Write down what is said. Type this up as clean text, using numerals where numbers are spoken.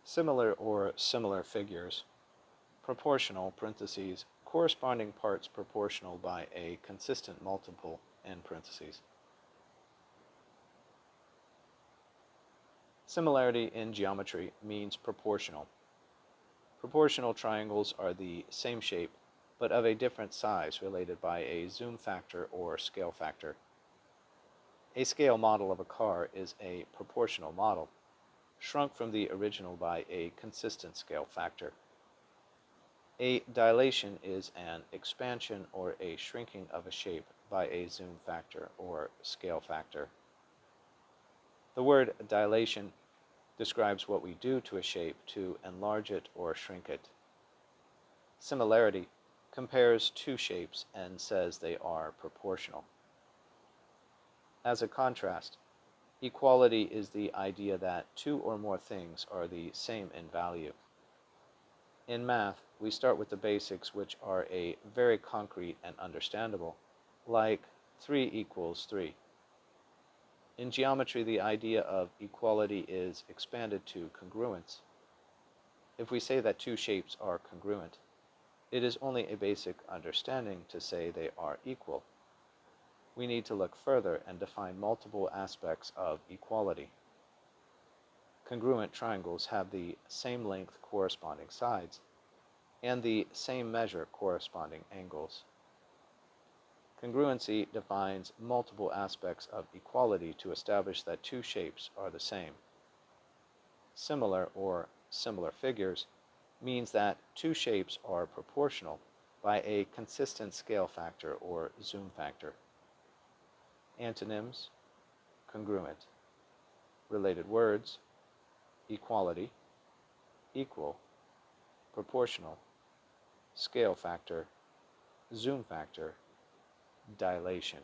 Similar or similar figures. Proportional, parentheses, corresponding parts proportional by a consistent multiple, end parentheses. Similarity in geometry means proportional. Proportional triangles are the same shape, but of a different size related by a zoom factor or scale factor. A scale model of a car is a proportional model, shrunk from the original by a consistent scale factor. A dilation is an expansion or a shrinking of a shape by a zoom factor or scale factor. The word dilation describes what we do to a shape to enlarge it or shrink it. Similarity compares two shapes and says they are proportional. As a contrast, equality is the idea that two or more things are the same in value. In math, we start with the basics, which are a very concrete and understandable, like 3 equals 3. In geometry, the idea of equality is expanded to congruence. If we say that two shapes are congruent, it is only a basic understanding to say they are equal. We need to look further and define multiple aspects of equality. Congruent triangles have the same length corresponding sides, and the same measure corresponding angles. Congruency defines multiple aspects of equality to establish that two shapes are the same. Similar or similar figures means that two shapes are proportional by a consistent scale factor or zoom factor. Antonyms: congruent. Related words: equality, equal, proportional, scale factor, zoom factor, dilation.